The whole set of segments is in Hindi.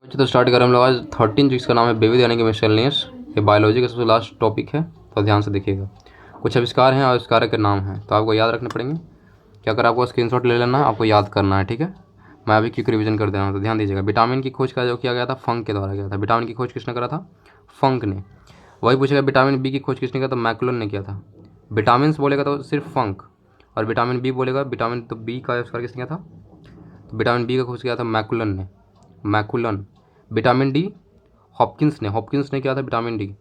तो स्टार्ट करें हम लोग आज 13 जिसका नाम है विविध यानी कि मिसलेनियस। ये बायोलॉजी का सबसे लास्ट टॉपिक है, तो ध्यान से देखिएगा। कुछ आविष्कार हैं और आविष्कार के नाम हैं, तो आपको याद रखने पड़ेंगे। क्या कर आपको स्क्रीनशॉट ले लेना है, आपको याद करना है, ठीक है। मैं अभी क्विक रिवीजन कर दे रहा हूँ, तो ध्यान दीजिएगा। विटामिन की खोज का जो किया गया था, फंक के द्वारा किया था। विटामिन की खोज किसने करा था? फंक ने। वही पूछेगा विटामिन बी की खोज किसने किया? तो मैकुलन ने किया था। विटामिन बोलेगा तो सिर्फ फंक, और विटामिन बी बोलेगा विटामिन, तो बी का आविष्कार किसने किया था? तो विटामिन बी का खोज किया था मैकुलन ने, मैकुलन। विटामिन डी हॉपकिंस ने किया था विटामिन डी।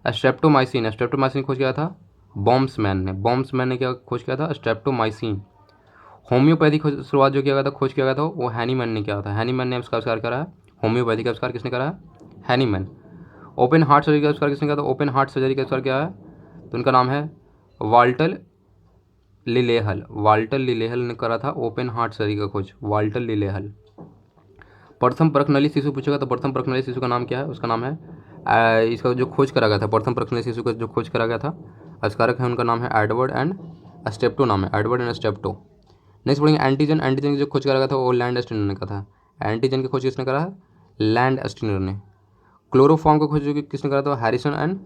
स्ट्रेप्टोमाइसिन खोज किया था बॉम्समैन ने क्या खोज किया था? स्ट्रेप्टोमाइसिन। होम्योपैथी शुरुआत जो किया गया था, खोज किया गया था, वो हैनीमैन ने किया था। हैनीमैन ने इसका आविष्कार करा है। होम्योपैथी का आविष्कार किसने करा है? हैनीमैन। ओपन हार्ट सर्जरी का आविष्कार किसने किया था? ओपन हार्ट सर्जरी का आविष्कार क्या है? तो उनका नाम है वाल्टर लिलेहल ने करा था ओपन हार्ट सर्जरी का खोज, वाल्टर लिलेहल। प्रथम परखनली शिशु पूछेगा तो प्रथम परखनली शिशु का नाम क्या है? उसका नाम है इसका जो खोज करा गया था, प्रथम परखनली शिशु का जो खोज करा गया था, आविष्कारक है, उनका नाम है एडवर्ड एंड स्टेप्टो नाम है, एडवर्ड एंड स्टेप्टो। नेक्स्ट पढ़ेंगे एंटीजन की जो खोज करा गया था, वो लैंड स्टीनर ने करा था। एंटीजन की खोज किसने करा है? लैंड स्टीनर ने। क्लोरोफॉर्म का खोज किसने करा था? हैरिसन एंड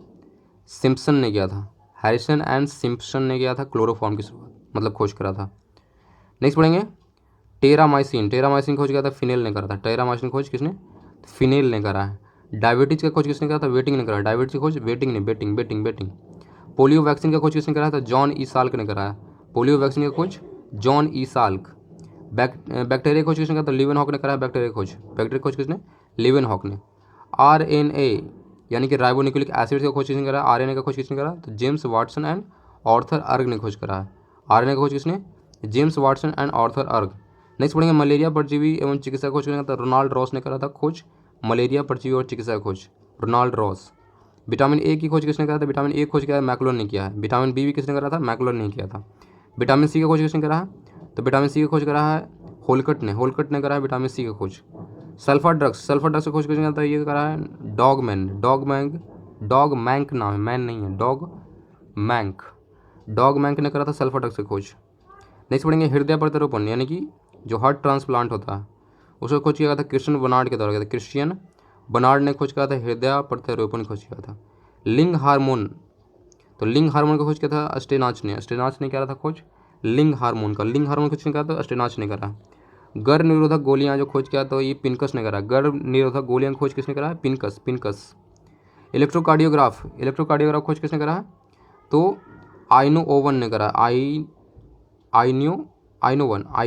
सिम्पसन ने किया था। हैरिसन एंड सिम्पसन ने किया था क्लोरोफॉर्म की शुरुआत, मतलब खोज करा था। नेक्स्ट पढ़ेंगे टेरामाइसिन खोज किया था फिनेल ने करा था। टेरामाइसिन खोज किसने? फिनेल ने करा है। डायबिटीज का खोज किसने करा था? वेटिंग ने करा है। डायबिटीज की खोज वेटिंग ने, बेटिंग। पोलियो वैक्सीन का खोज किसने करा था? जॉन ई साल्क ने करा है। पोलियो वैक्सीन का खोज जॉन ई साल्क। बैक्टीरिया खोज किसने करा था? लिवेनहॉक ने करा है बैक्टीरिया खोज किसने? लिवेनहॉक ने। आरएनए यानी कि राइबोन्यूक्लिक एसिड का खोज किसने करा है? आरएनए का खोज किसने करा? तो जेम्स वाटसन एंड ऑर्थर अर्ग ने खोज करा है। आरएनए का खोज किसने? जेम्स वाटसन एंड ऑर्थर अर्ग। नेक्स्ट पढ़ेंगे मलेरिया परजीवी एवं चिकित्सा खोज किसने करा था? रोनाल्ड रॉस ने करा था खोज, मलेरिया परजीवी और चिकित्सा खोज, रोनाल्ड रॉस। विटामिन ए की खोज किसने करा था? विटामिन ए खोज किया है मैकुलन ने किया है। विटामिन बी भी किसने करा था? मैकुलन ने किया था। विटामिन सी का खोज किसने करा है? तो विटामिन सी का खोज करा है होलकट ने करा है विटामिन सी का खोज। सल्फर ड्रग्स का खोज किसने करा था? ये करा है डॉग मैंक नाम है, मैन नहीं है, डॉग मैंक ने करा था सल्फर ड्रग्स का खोज। नेक्स्ट पढ़ेंगे हृदय प्रत्यारोपण यानी कि जो हार्ट ट्रांसप्लांट होता है, उसका खोज किया गया था क्रिश्चियन बर्नार्ड के द्वारा किया था। क्रिश्चियन बर्नार्ड ने खोज किया था हृदय प्रत्यारोपण खोज किया था। लिंग हार्मोन का खोज किया था अस्टेनाच ने किया था खोज लिंग हार्मोन खोज किया था अस्टेनाच ने करा। गर्भ निरोधक गोलियां जो खोज किया तो ये पिनकस ने करा। गर्भ निरोधक गोलियां खोज किसने करा है? पिनकस। इलेक्ट्रोकार्डियोग्राफ खोज किसने करा है? तो आइनोवन ने करा। आइनो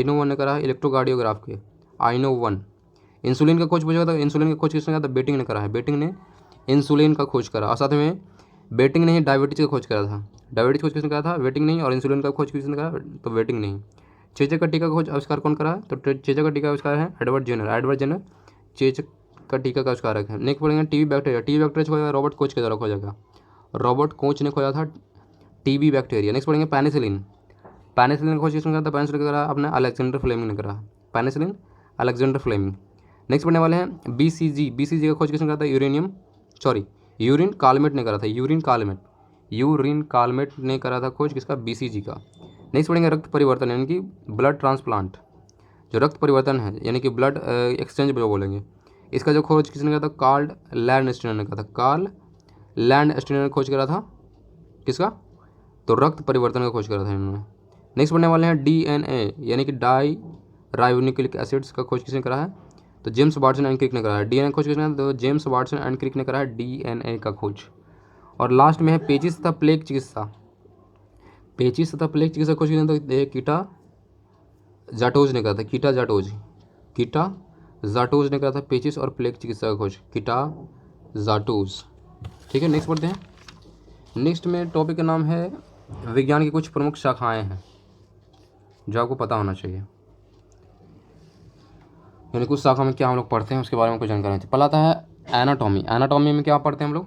वन ने करा है इलेक्ट्रोकार्डियोग्राफ के, आइनो-1। इंसुलिन का खोज पूछा था, इंसुलिन का खोज किसने करा था? बेटिंग ने करा है। बेटिंग ने इंसुलिन का खोज करा, और साथ में बेटिंग ने ही डायबिटीज का खोज करा था। डायबिटीज खोज किसने करा था? वेटिंग नहीं। और इंसुलिन का खोज किसने करा? तो वेटिंग नहीं। चेचक का टीका का खोज आविष्कार कौन करा है? तो चेचक का टीका आविष्कार है एडवर्ड जेनर चेचक का टीका का आविष्कारक है। नेक्स्ट पढ़ेंगे टीबी बैक्टीरिया खोजा रॉबर्ट कोच के द्वारा खोजा गया। रॉबर्ट कोच ने खोजा था टीबी बैक्टीरिया। नेक्स्ट पढ़ेंगे पेनिसिलिन का खोज किसने करा था? पेनिसिलिन करा अपने अलेक्जेंडर फ्लेमिंग ने करा। Penicillin Alexander Fleming. नेक्स्ट पढ़ने वाले हैं बीसीजी का खोज किसने करा था? यूरिन कालमेट ने करा था। यूरिन कालमेट ने करा था खोज किसका? बीसीजी का। नेक्स्ट पढ़ेंगे रक्त परिवर्तन यानी कि ब्लड ट्रांसप्लांट। जो रक्त परिवर्तन है यानी कि ब्लड एक्सचेंज जो बोलेंगे, इसका जो खोज किसने करा था? कार्ल लैंड स्टीनर ने करा था। कार्ल लैंड स्टीनर ने खोज करा था किसका? तो रक्त परिवर्तन का खोज करा था इन्होंने। नेक्स्ट पढ़ने वाले हैं डीएनए यानी कि डाई राइबोन्यूक्लिक एसिड्स का खोज किसने करा है? तो जेम्स वाटसन एंड क्रिक ने करा है। डीएनए खोज किसने? तो जेम्स वाटसन एंड क्रिक ने करा है डीएनए का खोज। और लास्ट में है पेचिस तथा प्लेग चिकित्सा खोज किसने? तो कीटा जाटोज ने करा था। कीटा जाटोज ने करा था पेचिस और प्लेग चिकित्सा का खोज, कीटा जाटोज। ठीक है, नेक्स्ट पढ़ते हैं। नेक्स्ट में टॉपिक का नाम है विज्ञान की कुछ प्रमुख शाखाएं हैं जो आपको पता होना चाहिए, यानी कुछ शाखा में क्या हम लोग पढ़ते हैं उसके बारे में कुछ जानकारी थी। पहला आता है एनाटॉमी में क्या पढ़ते हैं हम लोग?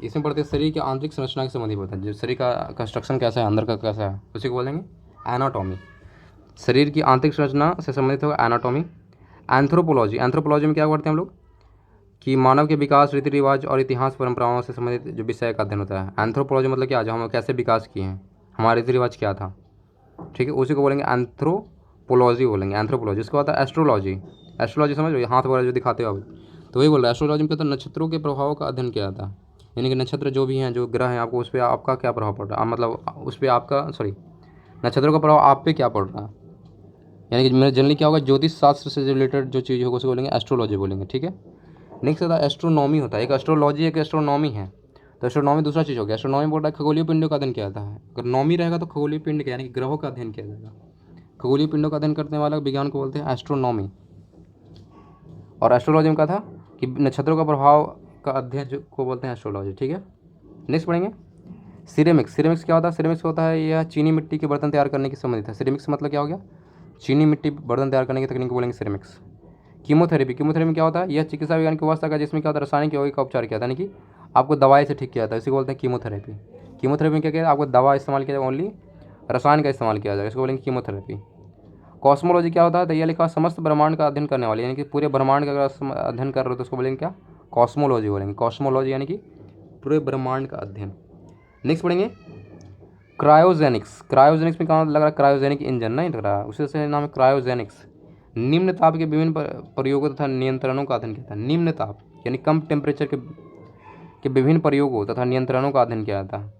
इसमें पढ़ते हैं शरीर की आंतरिक संरचना के संबंधी पढ़ते हैं, जो शरीर का कंस्ट्रक्शन कैसा है, अंदर का कैसा है, उसी को बोलेंगे एनाटॉमी। शरीर की आंतरिक संरचना से संबंधित होगा एनाटॉमी। एंथ्रोपोलॉजी में क्या पढ़ते हैं हम लोग? कि मानव के विकास, रीति रिवाज और इतिहास परंपराओं से संबंधित जो विषय का अध्ययन होता है। एंथ्रोपोलॉजी मतलब क्या, जो हम कैसे विकास किए हैं, हमारा रीति रिवाज क्या था, ठीक है, उसी को बोलेंगे एंथ्रोपोलॉजी बोलेंगे। उसके बाद एस्ट्रोलॉजी समझ लो, हाथ वगैरह जो दिखाते हो आप, तो वही बोल रहा है एस्ट्रोलॉजी में क्या होता है, नक्षत्रों के प्रभाव का अध्ययन किया जाता है। यानी कि नक्षत्र जो भी हैं, जो ग्रह हैं, आपको उस पर आपका क्या प्रभाव पड़ रहा है, मतलब उस पर आपका नक्षत्रों का प्रभाव आप पे क्या पड़ रहा है। यानी कि मेरा जनरली क्या होगा, ज्योतिष शास्त्र से रिलेटेड जो चीज़ होगा उसको बोलेंगे एस्ट्रोलॉजी बोलेंगे, ठीक है। नेक्स्ट होता है एस्ट्रोनॉमी होता है, एक एस्ट्रोलॉजी एक एस्ट्रोनॉमी है। तो एस्ट्रोनॉमी दूसरा चीज़ हो गया। एस्ट्रोनॉमी बोल रहा है खगोलीय पिंडों का अध्ययन किया जाता है। अगर नॉमी रहेगा तो खगोलीय पिंड का यानी कि ग्रहों का अध्ययन किया जाएगा। खगोलीय पिंडों का अध्ययन करने वाला विज्ञान को बोलते हैं एस्ट्रोनॉमी। और एस्ट्रोलॉजी में क्या था कि नक्षत्रों का प्रभाव का अध्ययन जो को बोलते हैं एस्ट्रोलॉजी, ठीक है। नेक्स्ट पढ़ेंगे सिरेमिक्स। सिरेमिक्स क्या होता है, सिरेमिक्स होता है यह चीनी मिट्टी के बर्तन तैयार करने की संबंधित है। सिरेमिक्स मतलब क्या हो गया, चीनी मिट्टी बर्तन तैयार करने की तकनीक को बोलेंगे सिरेमिक्स। कीमोथेरेपी, कीमोथेरेपी क्या होता है, यह चिकित्सा विज्ञान की व्यवस्था का जिसमें क्या होता है रासायनिक यौगिक का उपचार किया जाता है, यानी कि आपको दवाई से ठीक किया जाता है, इसी को बोलते हैं कीमोथेरेपी। कीमोथेरेपी में क्या किया, आपको दवा इस्तेमाल किया जाए, ओनली रसायन का इस्तेमाल किया जाएगा, इसको बोलेंगे कीमोथेरेपी। कॉस्मोलॉजी क्या होता है, तो यह लिखा समस्त ब्रह्मांड का अध्ययन करने वाली, यानी कि पूरे ब्रह्मांड का अगर अध्ययन कर रहे हो तो उसको बोलेंगे क्या, कॉस्मोलॉजी बोलेंगे। कॉस्मोलॉजी यानी कि पूरे ब्रह्मांड का अध्ययन। नेक्स्ट पढ़ेंगे क्रायोजेनिक्स। क्रायोजेनिक्स में कहाँ लग रहा है, क्रायोजेनिक इंजन नहीं लग रहा है, उसी से नाम है क्रायोजेनिक्स। निम्न ताप के विभिन्न प्रयोगों तथा नियंत्रणों का अध्ययन किया था। निम्न ताप यानी कम टेम्परेचर के विभिन्न प्रयोगों तथा नियंत्रणों का अध्ययन किया जाता है,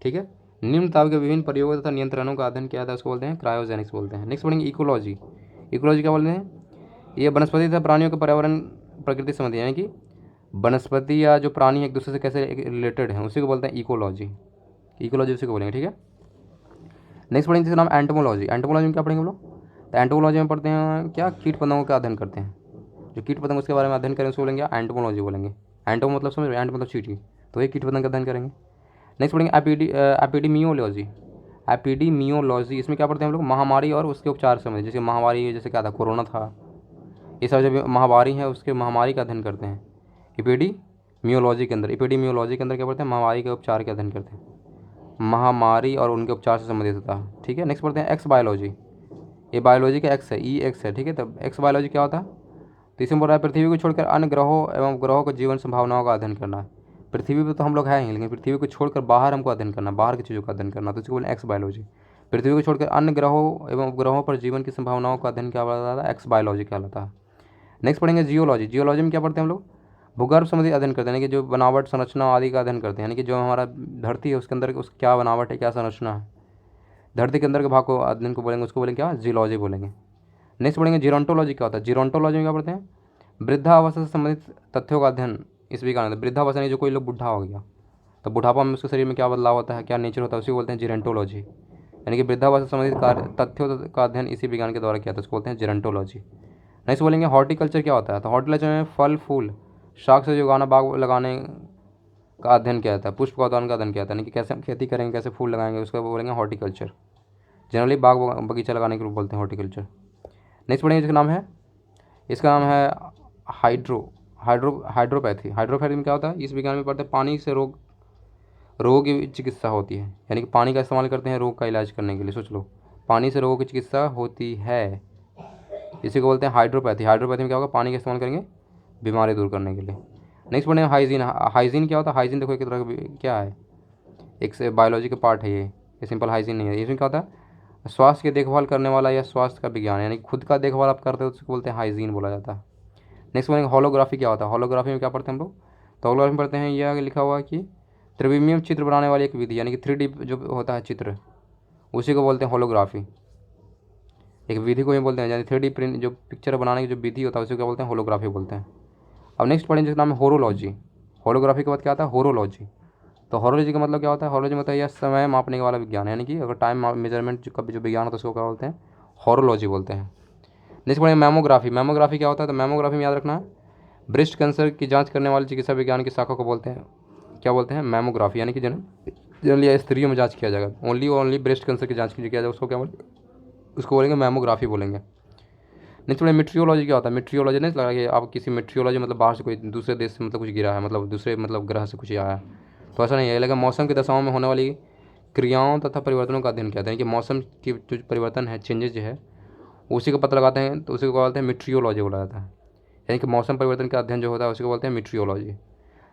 ठीक है। निम्न ताप के विभिन्न प्रयोगों तथा नियंत्रणों का अध्ययन किया जाता है, उसको बोलते हैं क्रायोजेनिक्स बोलते हैं। नेक्स्ट पढ़ेंगे इकोलॉजी। इकोलॉजी क्या बोलते हैं, ये वनस्पति तथा प्राणियों के पर्यावरण प्रकृति संबंधी, यानी कि वनस्पति या जो प्राणी एक दूसरे से कैसे रिलेटेड हैं उसी को बोलते हैं इकोलॉजी। इकोलॉजी उसी को बोलेंगे, ठीक है। नेक्स्ट पढ़ेंगे जिसका नाम एंटोमोलॉजी। एंटोमोलॉजी में क्या पढ़ेंगे हम लोग, तो एंटोमोलॉजी में पढ़ते हैं क्या, कीट पतंगों का अध्ययन करते हैं। जो कीट पतंग उसके बारे में अध्ययन करें उसको बोलेंगे एंटोमोलॉजी बोलेंगे। एंटो मतलब समझ रहे हो, एंट मतलब चींटी, तो ये कीट पतंग का अध्ययन करेंगे। नेक्स्ट पढ़ेंगे एपिडीमियोलॉजी। एपिडीमियोलॉजी इसमें क्या पढ़ते हैं हम लोग, महामारी और उसके उपचार संबंधी, जैसे महामारी जैसे क्या था, कोरोना था, ये सब जब महामारी है उसके महामारी का अध्ययन करते हैं एपिडीमियोलॉजी के अंदर। एपिडीमियोलॉजी के अंदर क्या पढ़ते हैं, महामारी के उपचार के अध्ययन करते हैं, महामारी और उनके उपचार से संबंधित होता है, ठीक है। नेक्स्ट पढ़ते हैं एक्स बायोलॉजी। ये बायोलॉजी का एक्स है, ई एक्स है, ठीक है। तब एक्स बायोलॉजी क्या होता है, तो इसमें बोल रहा है पृथ्वी को छोड़कर अन्य ग्रहों एवं ग्रहों को जीवन संभावनाओं का अध्ययन करना। पृथ्वी पे तो हम लोग हैं ही, लेकिन पृथ्वी को छोड़कर बाहर हमको अध्ययन करना, बाहर की चीज़ों का अध्ययन करना, तो इसको बोलें एक्स बायोलॉजी। पृथ्वी को छोड़कर अन्य ग्रहों एवं उपग्रहों पर जीवन की संभावनाओं का अध्ययन क्या कहलाता है, एक्स बायोलॉजी कहलाता है। नेक्स्ट पढ़ेंगे जियोलॉजी। जियोलॉजी में क्या पढ़ते हैं हम लोग, भूगर्भ संबंधी अध्ययन करते हैं, यानी कि जो बनावट संरचना आदि का अध्ययन करते हैं, यानी कि जो हमारा धरती है उसके अंदर उस क्या बनावट है, क्या संरचना है, धरती के अंदर के भाग को अध्ययन को बोलेंगे, उसको बोलेंगे क्या, जियोलॉजी बोलेंगे। नेक्स्ट पढ़ेंगे जीरोंटोलॉजी। क्या होता है, जीरोंटोलॉजी में क्या पढ़ते हैं, वृद्धावस्था से संबंधित तथ्यों का अध्ययन इस भी कारण। वृद्धावस्था नहीं, जो कोई लोग बुढ़ा हो गया तो बुढ़ापा में उसके शरीर में क्या बदलाव होता है, क्या नेचर होता है, उसी को बोलते हैं जीरेंटोलॉजी। यानी कि वृद्धावस्था से संबंधित तथ्यों का अध्ययन इसी विज्ञान के द्वारा किया था, उसको बोलते हैं जीरेंटोलॉजी। नेक्स्ट बोलेंगे हॉर्टिकल्चर। क्या होता है, तो हॉर्टिकल्चर में फल फूल शाक से उगाना, बाग लगाने का अध्ययन किया जाता है, पुष्प पौधान का अध्ययन किया जाता है, यानी कि कैसे हम खेती करेंगे, कैसे फूल लगाएंगे, उसको बोलेंगे हॉर्टिकल्चर। जनरली बाग बगीचा लगाने के रूप बोलते हैं हॉर्टिकल्चर। नेक्स्ट पढ़ेंगे जिसका नाम है, इसका नाम है हाइड्रोपैथी। हाइड्रोपैथी में क्या होता है, इस विज्ञान में पढ़ते हैं पानी से रोगों की चिकित्सा होती है, यानी कि पानी का इस्तेमाल करते हैं रोग का इलाज करने के लिए। सोच लो, पानी से रोगों की चिकित्सा होती है, इसी को बोलते हैं हाइड्रोपैथी। हाइड्रोपैथी में क्या होगा, पानी का इस्तेमाल करेंगे बीमारी दूर करने के लिए। नेक्स्ट पढ़ेंगे हाइजीन। हाइजीन क्या होता है, हाइजीन देखो एक तरह का क्या है, एक से बायोलॉजी का पार्ट है ये सिंपल हाइजीन नहीं है। इसमें क्या होता है, स्वास्थ्य की देखभाल करने वाला या स्वास्थ्य का विज्ञान, यानी खुद का देखभाल आप करते हो तो उसको बोलते हैं हाइजीन बोला जाता है। नेक्स्ट पढ़ेंगे होलोग्राफी। क्या होता है, होलोग्राफी में क्या पढ़ते हैं हम लोग, तो होलोग्राफी में पढ़ते हैं यह लिखा हुआ है कि त्रिविमीय चित्र बनाने वाली एक विधि, यानी कि 3D जो होता है चित्र, उसी को बोलते हैं होलोग्राफी। एक विधि को ही बोलते हैं, यानी 3D प्रिंट जो पिक्चर बनाने की जो विधि होता है उसी को क्या बोलते हैं, होलोग्राफी बोलते हैं। अब नेक्स्ट पढ़ेंगे जिसका नाम है होरोलॉजी। होलोग्राफी के बाद क्या आता है, होरोलॉजी। तो होरोलॉजी का मतलब क्या होता है, होरोलॉजी मतलब यह समय मापने वाला विज्ञान, यानी कि अगर टाइम मेजरमेंट का जो विज्ञान होता है उसको क्या बोलते हैं, होरोलॉजी बोलते हैं। नेक्स्ट पढ़ेंगे मैमोग्राफी। मैमोग्राफी क्या होता है, तो मैमोग्राफी में याद रखना है ब्रेस्ट कैंसर की जांच करने वाली चिकित्सा विज्ञान की शाखा को बोलते हैं, क्या बोलते हैं, मैमोग्राफी। यानी कि जनरली स्त्रियों में जांच किया जाएगा, ओनली ब्रेस्ट कैंसर की जांच किया जाएगा, उसको क्या बोलेंगे, उसको बोलेंगे मैमोग्राफी बोलेंगे। नेक्स्ट पढ़ेंगे मेट्रियोलॉजी। क्या होता है, मेट्रियोलॉजी नहीं लगा कि आप किसी मेट्रियोलॉजी मतलब बाहर से कोई दूसरे देश से मतलब कुछ गिरा है, मतलब दूसरे मतलब ग्रह से कुछ आया है, तो ऐसा नहीं है। लेकिन मौसम की दशाओं में होने वाली क्रियाओं तथा परिवर्तनों का अध्ययन किया जाता है, कि मौसम की जो परिवर्तन है, चेंजेज जो है, उसी का पता लगाते हैं, तो उसी को बोलते हैं मेट्रियोलॉजी बोला जाता है। यानी कि मौसम परिवर्तन का अध्ययन जो होता है उसी को बोलते हैं मेट्रियोलॉजी।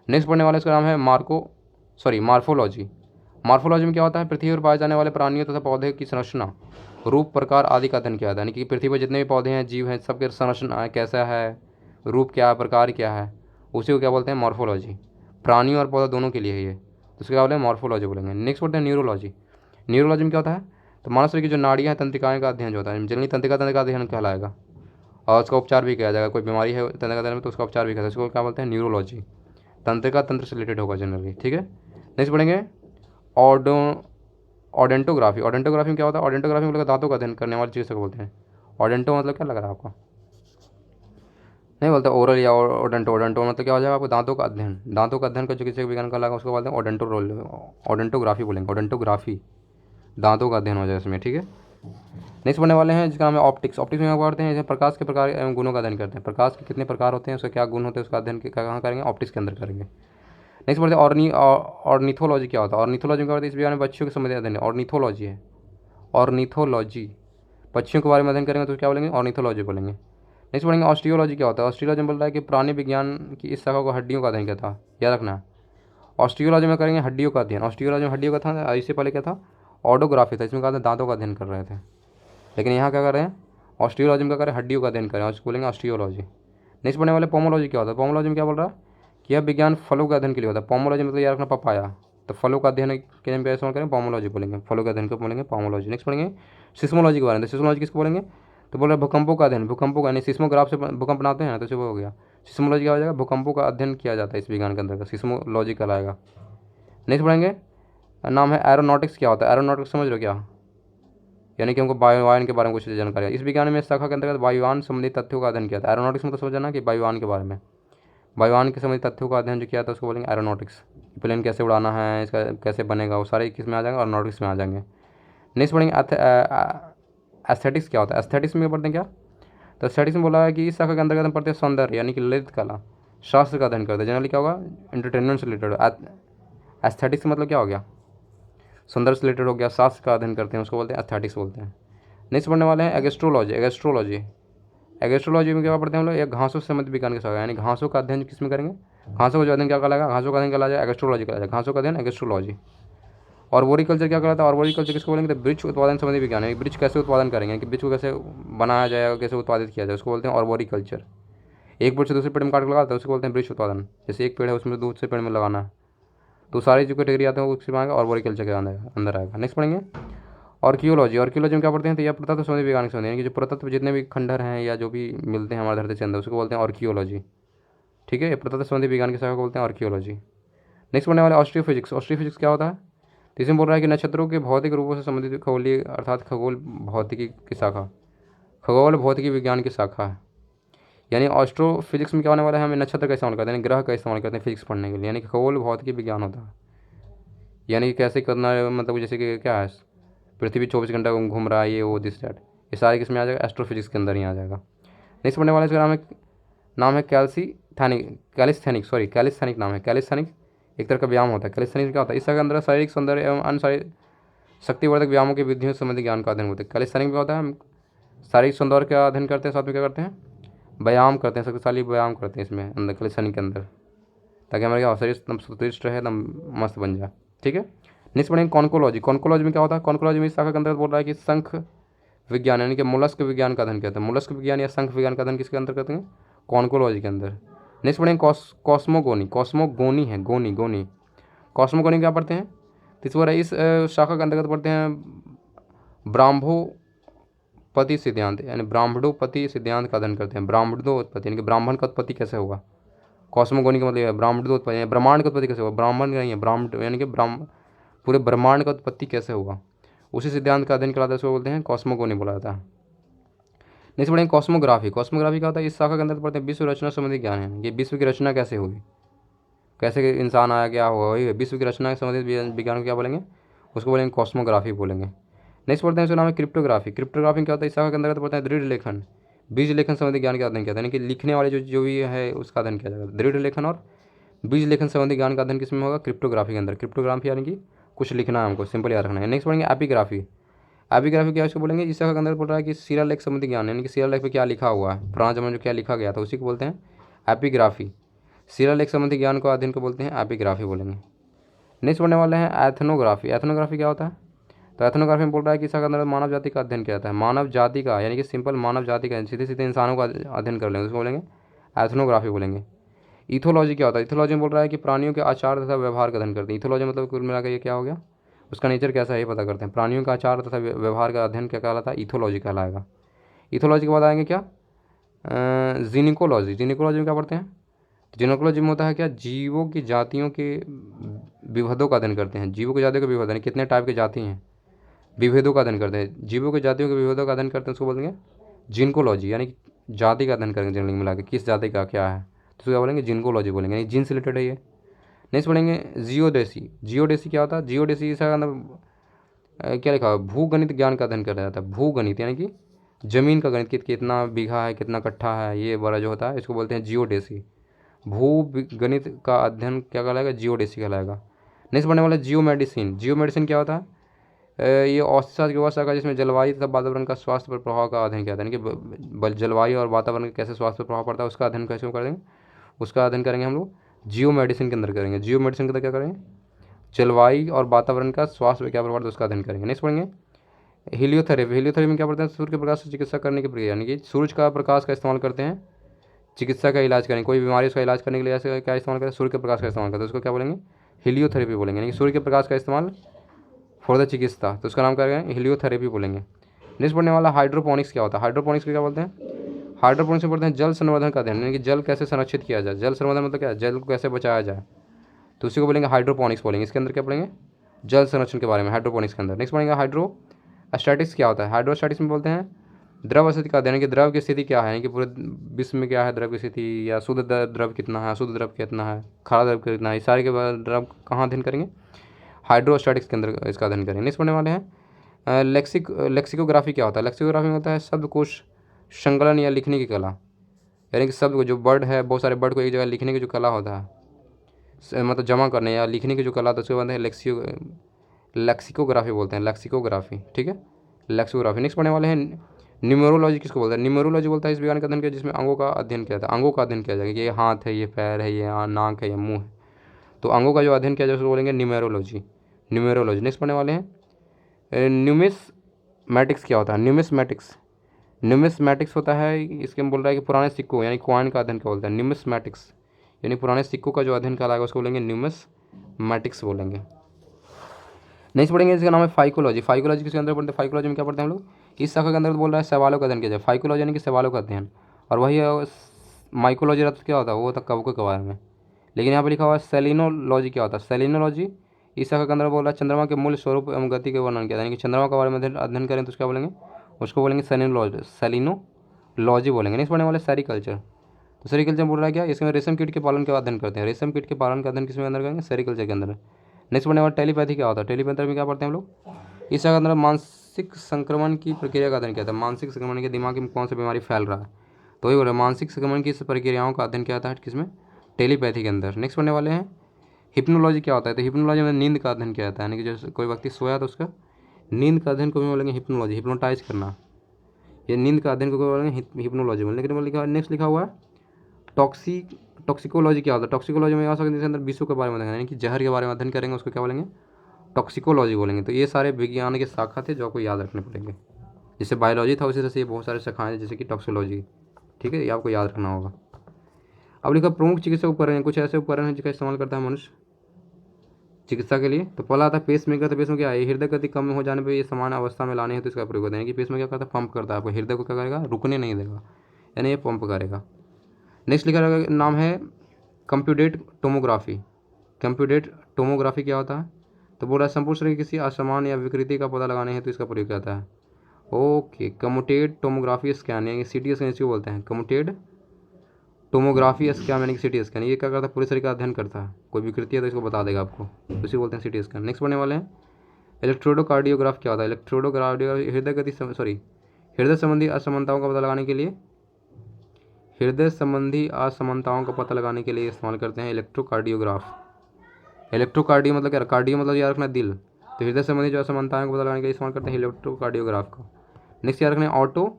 नेक्स्ट पढ़ने वाला इसका नाम है मार्फोलॉजी। मार्फोलॉजी में क्या होता है, पृथ्वी पर पाए जाने वाले प्राणियों तथा पौधे की संरचना, रूप, प्रकार आदि का अध्ययन किया जाता है, यानी कि पृथ्वी पर जितने भी पौधे हैं, जीव हैं, सबके संरचना है कैसा है, रूप क्या है, प्रकार क्या है, उसी को क्या बोलते हैं, मॉर्फोलॉजी। प्राणी और पौधा दोनों के लिए है ये, तो उसको क्या बोलेंगे, मॉर्फोलॉजी बोलेंगे। नेक्स्ट बोलते हैं न्यूरोलॉजी। न्यूरोलॉजी में क्या होता है, तो मानव शरीर की जो नाड़ियाँ हैं, तंत्रिकाएँ का अध्ययन जो होता है, जनरली तंत्रिका का अध्ययन कहलाएगा, और उसका उपचार भी किया जाएगा। कोई बीमारी है तंत्रिका तंत्र में तो उसका उपचार भी किया जाएगा, उसको क्या बोलते हैं, न्यूरोलॉजी। तंत्रिका तंत्र से रिलेटेड होगा जनरली, ठीक है। नेक्स्ट पढ़ेंगे ऑडो ऑडेंटोग्राफी। ऑडेंटोग्राफी में क्या होता है, ऑडेंटोग्राफी में मतलब दांतों का अध्ययन करने वाली चीज़ को बोलते हैं। ऑडेंटो मतलब क्या लग रहा है आपको, नहीं बोलते ओरल या ओडेंटो। ओडेंटो मतलब क्या हो जाएगा आपको, दांतों का अध्ययन। दांतों का अध्ययन का चिकित्सा विज्ञान का लगा, उसको बोलते हैं ऑडेंटोग्राफी बोलेंगे, ऑडेंटोग्राफी। दांतों का अध्ययन हो जाए इसमें, ठीक है। नेक्स्ट पढ़ने वाले हैं जिसका नाम है ऑप्टिक्स। ऑप्टिक्स में क्या पढ़ते हैं, जैसे प्रकाश के प्रकार एवं गुणों का अध्ययन करते हैं। प्रकाश के कितने प्रकार होते हैं, उसके क्या गुण होते हैं, उसका अध्ययन कहाँ करेंगे, ऑप्टिक्स के अंदर करेंगे। नेक्स्ट पढ़ते हैं ऑर्निथोलॉजी। क्या होता है ऑर्निथोलॉजी में, क्या होता है इस बारे में बच्चों के संबंधित अध्ययन, ऑर्निथोलॉजी है। ऑर्निथोलॉजी पक्षियों के बारे में अध्ययन करेंगे तो क्या बोलेंगे, ऑर्निथोलॉजी बोलेंगे। नेक्स्ट पढ़ेंगे ऑस्टियोलॉजी। क्या होता है ऑस्टियोलॉजी में, बोल रहा है कि प्राणी विज्ञान की इस शाखा को हड्डियों का अध्ययन किया था, याद रखना है। ऑस्टियोलॉजी में करेंगे हड्डियों का अध्ययन। ऑस्टियोलॉजी में हड्डियों का था, इससे पहले क्या था, ऑडोग्राफी था, इसमें कहा था दांतों का अध्ययन कर रहे थे, लेकिन यहाँ क्या कर रहे हैं, ऑस्टियोलॉजी में क्या करें, हड्डियों का अध्ययन करें, उसको बोलेंगे ऑस्टियोलॉजी। नेक्स्ट पढ़ने वाले पोमोलॉजी। क्या होता है पोमोलॉजी में, क्या बोल रहा है कि यह विज्ञान फलों के अध्ययन के लिए होता है। पोमोलॉजी मतलब याद रखना पपाया, तो फलों का अध्ययन के लिए इस्तेमाल करें, पोमोलॉजी बोलेंगे, फलों के अध्ययन को बोलेंगे पोमोलॉजी। नेक्स्ट पढ़ेंगे सिस्मोलॉजी के बारे में। सिस्मोलॉजी किसको बोलेंगे, तो बोल रहे भूकंपों का अध्ययन, भूकंपों का, यानी सिस्मोग्राफ से भूकंप बनाते हैं ना, तो वो हो गया सिस्मोलॉजी। क्या हो जाएगा, भूकंपों का अध्ययन किया जाता है इस विज्ञान के अंदर, सिस्मोलॉजी कहलाएगा। नेक्स्ट पढ़ेंगे नाम है एरोनॉटिक्स। क्या होता है एरोनॉटिक्स, समझ रहे हो क्या, यानी कि हमको वायुयान के बारे में कुछ जानकारी है। इस विज्ञान में शाखा के अंतर्गत वायुयान संबंधी तथ्यों का अध्ययन किया था। एरोनॉटिक्स में तो समझना कि वायुयान के बारे में, वायुयान के संबंधित तथ्यों का अध्ययन जो किया था उसको बोलेंगे एरोनॉटिक्स। प्लेन कैसे उड़ाना है, इसका कैसे बनेगा, वो सारे किस में आ जाएंगे, एरोनॉटिक्स में आ जाएंगे। नेक्स्ट पढ़ेंगे एस्थेटिक्स। क्या होता है एस्थेटिक्स में पढ़ते हैं क्या, तो एस्थेटिक्स में बोला है कि इस शाखा के अंतर्गत हम पढ़ते हैं सौंदर्य यानी कि ललित कला शास्त्र का अध्ययन करते हैं। जनरली क्या होगा, एंटरटेनमेंट से रिलेटेड। एस्थेटिक्स मतलब क्या हो गया, सौंदर्य से रिलेटेड हो गया, शास्त्र का अध्ययन करते हैं, उसको बोलते हैं एस्थेटिक्स बोलते हैं। नेक्स्ट पढ़ने वाले हैं एगेस्ट्रोलॉजी। एगेस्ट्रोलॉजी, एगेस्ट्रोलॉजी में क्या पढ़ते हैं हम लोग, एक घासों से संबंधित विज्ञान की शाखा, यानी घासों का अध्ययन किस में करेंगे, घासों का जो अध्ययन क्या कहलाएगा, घासों का अध्ययन कहला जाए एगेस्ट्रोलॉजी कहला जाए, घासों का अध्ययन एगेस्ट्रोलॉजी। और वोरिकल्चर क्या कहलाता है, और वोरिकल्चर किसको बोलेंगे, तो वृक्ष उत्पादन संबंधी विज्ञान है, वृक्ष कैसे उत्पादन करेंगे, कि वृक्ष को कैसे बनाया जाएगा, कैसे उत्पादित किया जाए, उसको बोलते हैं और वोरिकल्चर। एक पेड़ से दूसरे पेड़ में काट के लगाता है उसको बोलते हैं वृक्ष उत्पादन। जैसे एक पेड़ है उसमें दूसरे पेड़ में लगाना है, तो सारी जो कैटेगरी आते हैं वो उसमें आएगा और वोरिकल्चर के अंदर आएगा। नेक्स्ट पढ़ेंगे आर्कियोलॉजी। आर्कियोलॉजी में क्या पढ़ते हैं, तो यह पुरातत्व संबंधी विज्ञान से, यानी कि जो पुरातत्व जितने भी खंडहर हैं या जो भी मिलते हैं हमारे धरती के अंदर उसको बोलते हैं आर्कियोलॉजी, ठीक है। पुरातत्व संबंधी विज्ञान की शाखा को बोलते हैं आर्कियोलॉजी। नेक्स्ट पढ़ने वाले ऑस्ट्रियोफिजिक्स। ऑस्ट्रियोफिजिक्स क्या होता है, तो इसमें बोल रहा है कि नक्षत्रों के भौतिक रूपों से संबंधित खगोलीय अर्थात खगोल भौतिकी की शाखा, खगोल भौतिकी विज्ञान की शाखा है। यानी ऑस्ट्रोफिजिक्स में क्या होने वाला है, हमें नक्षत्र का इस्तेमाल करते हैं, ग्रह का इस्तेमाल करते हैं फिजिक्स पढ़ने के लिए, यानी कि खगोल भौतिकी विज्ञान होता है। यानी कि कैसे करना है, मतलब जैसे कि क्या है, पृथ्वी 24 घंटा घूम रहा है, ये वो दिस दैट, ये सारे किस में आ जाएगा, एस्ट्रोफिजिक्स के अंदर ही आ जाएगा। नेक्स्ट पढ़ने वाले इसका नाम है कैलिस्थेनिक नाम है। कैलिस्थेनिक एक तरह का व्यायाम होता है। कैलिस्थेनिक क्या होता है, इसके अंदर शारीरिक सौंदर्य एवं अन्य शारीरिक शक्तिवर्धक व्यायामों की विधियों से संबंधित ज्ञान का अध्ययन होता है। कैलिस्थेनिक क्या होता है, हम शारीरिक सौंदर्य का अध्ययन करते हैं, साथ में क्या करते हैं, व्यायाम करते हैं, शक्तिशाली व्यायाम करते हैं इसमें अंदर कैलिस्थेनिक के अंदर, ताकि हमारे क्या शरीर एकदम सुदृढ़ रहे, एकदम मस्त बन जाए, ठीक है। नेक्स्ट पढ़ेंगे कॉन्कोलॉजी। कॉन्कोलॉजी में क्या होता है, कॉन्कोलॉजी में इस शाखा के अंदर बोल रहा है कि शंख विज्ञान यानी कि मोलस्क विज्ञान का अध्ययन करते हैं। मोलस्क विज्ञान या शंख विज्ञान का अध्ययन किसके अंदर करते हैं, कॉन्कोलॉजी के अंदर। नेक्स्ट पढ़ेंगे कॉस्मोगोनी। कॉस्मोगोनी है, गोनी गोनी, कॉस्मोगोनी क्या पढ़ते हैं, तो इस शाखा के अंतर्गत पढ़ते हैं ब्राह्मोपति सिद्धांत, यानी ब्राह्मणोपति सिद्धांत का अध्ययन करते हैं। ब्राह्मणोत्पत्ति यानी कि ब्राह्मण का उत्पत्ति कैसे होगा, कॉस्मोगोनी का मतलब है ब्राह्मणोत्पत्ति, ब्रह्मांड का उत्पत्ति कैसे होगा, ब्राह्मण नहीं है ब्राह्मण, यानी कि पूरे ब्रह्मांड का उत्पत्ति कैसे होगा, उसी सिद्धांत का अध्ययन कराता है, उसको बोलते हैं कॉस्मोगोनी बोला जाता है। नेक्स्ट पढ़ेंगे कॉस्मोग्राफी। कॉस्मोग्राफी क्या होता है, इस शाखा के अंदर पढ़ते हैं विश्व रचना संबंधी ज्ञान है, ये विश्व की रचना कैसे हुई, कैसे इंसान आया, क्या हुआ, वही विश्व की रचना से संबंधित विज्ञान को क्या बोलेंगे, उसको बोलेंगे कॉस्मोग्राफी बोलेंगे। नेक्स्ट पढ़ते हैं उसका नाम है क्रिप्टोग्राफी। क्रिप्टोग्राफी क्या होता है, इस शाखा के अंतर्गत पढ़ते हैं दृढ़ लेखन, बीज लेखन संबंधी ज्ञान का अध्ययन किया था, यानी कि लिखने वाले जो भी है उसका अध्ययन किया जाएगा। दृढ़ लेखन और बीज लेखन संबंधी ज्ञान का अध्ययन किसमें होगा, क्रिप्टोग्राफी के अंदर। क्रिप्टोग्राफी यानी कि कुछ लिखना है हमको, सिंपल याद रखना है। नेक्स्ट पढ़ेंगे एपिग्राफी। एपिग्राफी क्या है उसको बोलेंगे, इस शाखा के अंदर बोल रहा है कि शिलालेख संबंधी ज्ञान, यानी कि शिलालेख पे क्या लिखा हुआ है, पुराना जमाने में जो क्या लिखा गया था उसी को बोलते हैं एपिग्राफी। शिलालेख संबंधी ज्ञान को अध्ययन को बोलते हैं एपिग्राफी बोलेंगे। नेक्स्ट पढ़ने वाले हैं एथनोग्राफी। एथनोग्राफी क्या होता है, तो एथनोग्राफी में बोल रहा है कि इसका अंदर मानव जाति का अध्ययन किया जाता है। मानव जाति का यानी कि सिंपल मानव जाति का, सीधे सीधे इंसानों का अध्ययन कर लेंगे, उसको बोलेंगे एथनोग्राफी बोलेंगे। इथोलॉजी क्या होता है? इथोलॉजी में बोल रहा है कि प्राणियों के आचार तथा व्यवहार का अध्ययन करते हैं। इथोलॉजी मतलब कुल मिलाकर ये क्या हो गया, उसका नेचर कैसा है ये पता करते हैं। प्राणियों का आचार तथा व्यवहार का अध्ययन क्या कहलाता है? इथोलॉजी कहलाएगा। इथोलॉजी के बाद आएंगे क्या, जिनिकोलॉजी। जिनिकोलॉजी में क्या पढ़ते हैं? जिनोकोलॉजी में होता है क्या, जीवों की जातियों के विभेदों का अध्ययन करते हैं। जीवों की जातियों के विभेद यानी कितने टाइप की जाति हैं, विभेदों का अध्ययन करते हैं। जीवों की जातियों के विभेदों का अध्ययन करते हैं, उसको बोलेंगे जिनकोलॉजी, यानी कि जाति का अध्ययन करेंगे जनरली मिला के, किस जाति का क्या है, तो उसको क्या बोलेंगे, जिनकोलॉजी बोलेंगे, यानी जिन से रिलेटेड है ये। नेक्स्ट पढ़ेंगे जियोडेसी। जियोडेसी क्या होता है? जियोडेसी इसका मतलब क्या लिखा है, भूगणित ज्ञान का अध्ययन किया जाता है। भूगणित यानी कि जमीन का गणित, कितना बीघा है, कितना कट्ठा है, ये बड़ा जो होता है इसको बोलते हैं जियोडेसी। भू गणित का अध्ययन क्या कहलाएगा? जियोडेसी कहलाएगा। नेक्स्ट पढ़ने वाला जियो मेडिसिन। जियो मेडिसिन क्या होता है? ये औषधशास्त्र की व्यवस्था का जिसमें जलवायु तथा वातावरण का स्वास्थ्य पर प्रभाव का अध्ययन किया जाता है, यानी कि जलवायु और वातावरण का कैसे स्वास्थ्य पर प्रभाव पड़ता है उसका अध्ययन कैसे करेंगे, उसका अध्ययन करेंगे हम लोग जियो मेडिसिन के अंदर करेंगे। जियो मेडिसिन के अंदर क्या करेंगे, जलवायु और वातावरण का स्वास्थ्य पर क्या प्रभाव पड़ता है उसका अध्ययन करेंगे। नेक्स्ट पढ़ेंगे हीलियोथेरेपी। हीलियोथेरेपी में क्या पढ़ते हैं? सूर्य के प्रकाश से चिकित्सा करने की प्रक्रिया, यानी कि सूर्य का प्रकाश का इस्तेमाल करते हैं चिकित्सा का इलाज करें, कोई बीमारी उसका इलाज करने के लिए ऐसे क्या इस्तेमाल करें? सूर्य के प्रकाश का इस्तेमाल करते हैं, उसको क्या बोलेंगे? हीलियोथेरेपी बोलेंगे, यानी कि सूर्य के प्रकाश का इस्तेमाल फॉर द चिकित्सा, तो उसका नाम क्या करेंगे? हीलियोथेरेपी बोलेंगे। नेक्स्ट पढ़ने वाला हाइड्रोपोनिक्स क्या होता है? हाइड्रोपोनिक्स को क्या बोलते हैं? हाइड्रोपोनिक्स में पढ़ते हैं जल संवर्धन का अध्ययन, यानी कि जल कैसे संरक्षित किया जाए। जल संवर्धन मतलब क्या है? जल को कैसे बचाया जाए, तो उसी को बोलेंगे हाइड्रोपोनिक्स बोलेंगे। इसके अंदर क्या पढ़ेंगे? जल संरक्षण के बारे में हाइड्रोपोनिक्स के अंदर। नेक्स्ट पढ़ेंगे हाइड्रोस्टैटिक्स क्या होता है? हाइड्रोस्टैटिक्स में बोलते हैं द्रव स्थिति का अध्ययन, कि द्रव की स्थिति क्या है, यानी कि पूरे विश्व में क्या है द्रव की स्थिति, या शुद्ध द्रव कितना है, अशुद्ध द्रव कितना है, खारा द्रव कितना है, इस सारे के बाद द्रव कहाँ अध्ययन करेंगे? हाइड्रोस्टैटिक्स के अंदर इसका अध्ययन करेंगे। नेक्स्ट पढ़ने वाले हैं लेक्सिकोग्राफी क्या होता है? लेक्सिकोग्राफी में होता है शब्दकोश संकलन या लिखने की कला, यानी कि शब्द को, जो वर्ड है, बहुत सारे वर्ड को एक जगह लिखने की जो कला होता है, मतलब जमा करने या लिखने की जो कला होता है उसके बाद है लेक्सिकोग्राफी बोलते हैं, लेक्सिकोग्राफी। ठीक है, लेक्सिकोग्राफी। नेक्स्ट पढ़ने वाले हैं न्यूमेरोलॉजी किसको बोलते हैं? न्यूमेरोलॉजी बोलता है इस विज्ञान का अध्ययन किया जिसमें अंगों का अध्ययन किया जाता है। अंगों का अध्ययन किया जाएगा कि ये हाथ है, ये पैर है, ये नाक है, ये मुंह है, तो अंगों का जो अध्ययन किया जाए उसको बोलेंगे न्यूमेरोलॉजी। न्यूमेरोलॉजी। नेक्स्ट पढ़ने वाले हैं न्यूमिसमैटिक्स क्या होता है? न्यूमिसमैटिक्स। न्यूमिसमैटिक्स होता है, इसके में बोल रहा है कि पुराने सिक्कों यानी कॉइन का अध्ययन क्या बोलता है? न्यूमिसमैटिक्स, यानी पुराने सिक्कों का जो अध्ययन कराएगा उसको बोलेंगे न्यूमिसमैटिक्स बोलेंगे। नेक्स्ट पढ़ेंगे इसका नाम है फाइकोलॉजी। फाइकोलॉजी किसके अंदर पढ़ते हैं? फाइकोलॉजी में क्या पढ़ते हैं हम लोग? इस शाखा के अंदर बोल रहा है सवालों का अध्ययन किया जाए। फाइकोलॉजी यानी कि सवालों का अध्ययन, और वही माइकोलॉजी रहता क्या होता है? वो होता कवकों के बारे में, लेकिन यहाँ पर लिखा हुआ है सेलिनोलॉजी क्या होता है? सेलिनोलॉजी इस शाखा के अंदर बोल रहा है चंद्रमा के मूल स्वरूप एवं गति के वर्णन किया, यानी कि चंद्रमा के बारे में अध्ययन करें तो उसका बोलेंगे, उसको बोलेंगे सेलिनोलॉजी बोलेंगे। नेक्स्ट पढ़ने वाले सेरिकल्चर। तो सेरिकल्चर बोल रहा है क्या? इसमें रेशम कीट के पालन का अध्ययन करते हैं। रेशम कीट के पालन का अध्ययन किसमें अंदर करेंगे? सेरिकल्चर के अंदर। नेक्स्ट पढ़ने वाला टेलीपैथी क्या होता है? टेलीपैथी में क्या पढ़ते हैं हम लोग? इस अंदर मानसिक संक्रमण की प्रक्रिया का अध्ययन किया था। मानसिक संक्रमण के दिमाग में कौन सी बीमारी फैल रहा है, तो वही बोल रहे हैं मानसिक संक्रमण की इस प्रक्रियाओं का अध्ययन किया जाता है किसमें? टेलीपैथी के अंदर। नेक्स्ट पढ़ने वाले हैं हिप्नोलॉजी क्या होता है? तो हिप्नोलॉजी में नींद का अध्ययन किया जाता है, यानी कि जैसे कोई व्यक्ति सोया तो उसका नींद का अध्ययन को भी बोलेंगे हिप्नोलॉजी, हिप्नोटाइज करना, ये नींद का अध्ययन को बोलेंगे हिप्नोलॉजी बोलेंगे। लेकिन लिखा नेक्स्ट लिखा हुआ है टॉक्सिकोलॉजी क्या होता है? टॉक्सिकोलॉजी में आ सकते हैं जिसके अंदर विषयों के बारे में, यानी कि जहर के बारे में अध्ययन करेंगे, उसको क्या बोलेंगे? टॉक्सिकोलॉजी बोलेंगे। तो ये सारे विज्ञान के शाखा थे जो आपको याद रखने पड़ेंगे। जैसे बायोलॉजी था उसी तरह से ये बहुत सारे शाखाएं हैं, जैसे कि टॉक्सिकोलॉजी। ठीक है, ये आपको याद रखना होगा। अब लिखा प्रमुख चिकित्सा उपकरण, कुछ ऐसे उपकरण हैं जिसका इस्तेमाल करता है मनुष्य चिकित्सा के लिए। तो पहला आता है पेस मेकर। तो पेस में क्या है? हृदय गति कम हो जाने पर ये समान अवस्था में लाने हैं तो इसका प्रयोग होता है, यानी कि पेस में क्या करता है? पंप करता है, आपको हृदय को क्या करेगा? रुकने नहीं देगा, यानी ये पंप करेगा। नेक्स्ट लिखा रहेगा नाम है कंप्यूटेड टोमोग्राफी। कंप्यूटेड टोमोग्राफी क्या होता है? तो बोल रहा है संपूर्ण शरीर की किसी असमान या विकृति का पता लगाने हैं तो इसका प्रयोग किया जाता है। ओके, कम्यूटेड टोमोग्राफी स्कैन, यानी सी टी स्कैन इसको बोलते हैं। कम्यूटेड टोमोग्राफी स्कैन यानी कि सी टी स्कैन, ये क्या करता है? पूरे शरीर का अध्ययन करता है, कोई विकृति है तो इसको बता देगा आपको, उसी बोलते हैं सी टी स्कैन। नेक्स्ट पढ़ने वाले हैं इलेक्ट्रोडोकार्डियोग्राफ क्या होता है? इलेक्ट्रोडोकार्डियोग्राफ हृदय संबंधी असमानताओं का पता लगाने के लिए, हृदय संबंधी असमानताओं का पता लगाने के लिए इस्तेमाल करते हैं इलेक्ट्रोकार्डियोग्राफ। इलेक्ट्रोकार्डियो मतलब क्या? कार्डियो मतलब याद रखना दिल, तो हृदय संबंधी जो असमानताओं को पता लगाने के लिए इस्तेमाल करते हैं इलेक्ट्रोकार्डियोग्राफ का। नेक्स्ट याद रखना ऑटो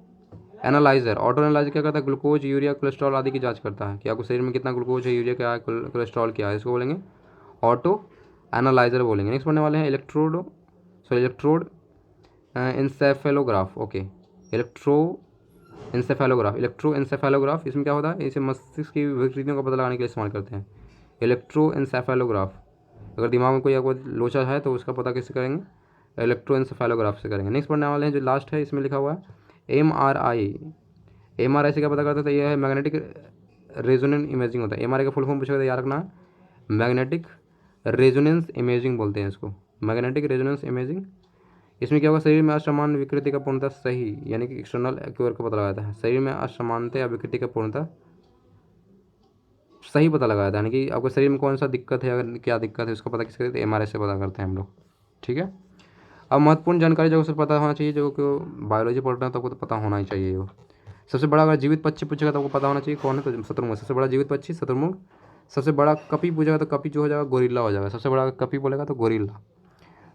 एनालाइजर। ऑटो एनालाइजर क्या करता है? ग्लूकोज, यूरिया, कोलेस्ट्रॉल आदि की जांच करता है कि आपको शरीर में कितना ग्लूकोज है, यूरिया क्या है, कोलेस्ट्रॉल क्या है, इसको बोलेंगे ऑटो एनालाइजर बोलेंगे। नेक्स्ट पढ़ने वाले हैं इलेक्ट्रोड इंसेफेलोग्राफ। ओके, इलेक्ट्रो इंसेफेलोग्राफ, इलेक्ट्रोएंसेफेलोग्राफ, इसमें क्या होता है, इसे मस्तिष्क की विकृतियों का पता लगाने के लिए इस्तेमाल करते हैं। इलेक्ट्रोएंसेफेलोग्राफ, अगर दिमाग में कोई आपको लोचा है तो उसका पता कैसे करेंगे, इलेक्ट्रोएंसेफेलोग्राफ से करेंगे। नेक्स्ट पढ़ने वाले हैं जो लास्ट है, इसमें लिखा हुआ है MRI। MRI से क्या पता करता है, यह है मैग्नेटिक रेजोनेंस इमेजिंग होता है। MRI का फुल फॉर्म पूछा तो याद रखना है, मैग्नेटिक रेजोनेंस इमेजिंग बोलते हैं इसको, मैग्नेटिक रेजोनेंस इमेजिंग। इसमें क्या होगा, शरीर में असमान विकृति का पूर्णतः सही यानी कि एक्सटर्नल एक्यूर का पता लगाता है। शरीर में असमानता या विकृति का पूर्णतः सही पता लगाया था, यानी कि आपके शरीर में कौन सा दिक्कत है, अगर क्या दिक्कत है उसका पता किससे करते हैं, MRI से पता करते हैं हम लोग। ठीक है, अब महत्वपूर्ण जानकारी जो उसे पता होना चाहिए, जो कि बायोलॉजी पढ़ रहे हैं तो आपको तो पता होना ही चाहिए। वो सबसे बड़ा अगर जीवित पक्षी पूछेगा तो आपको पता होना चाहिए कौन है, तो शतुरमुर्ग सबसे बड़ा जीवित पक्षी शतुरमुर्ग। सबसे बड़ा कपी पूछेगा तो कपी जो हो जाएगा गोरिल्ला हो जाएगा, सबसे बड़ा कपी बोलेगा तो गोरिल्ला।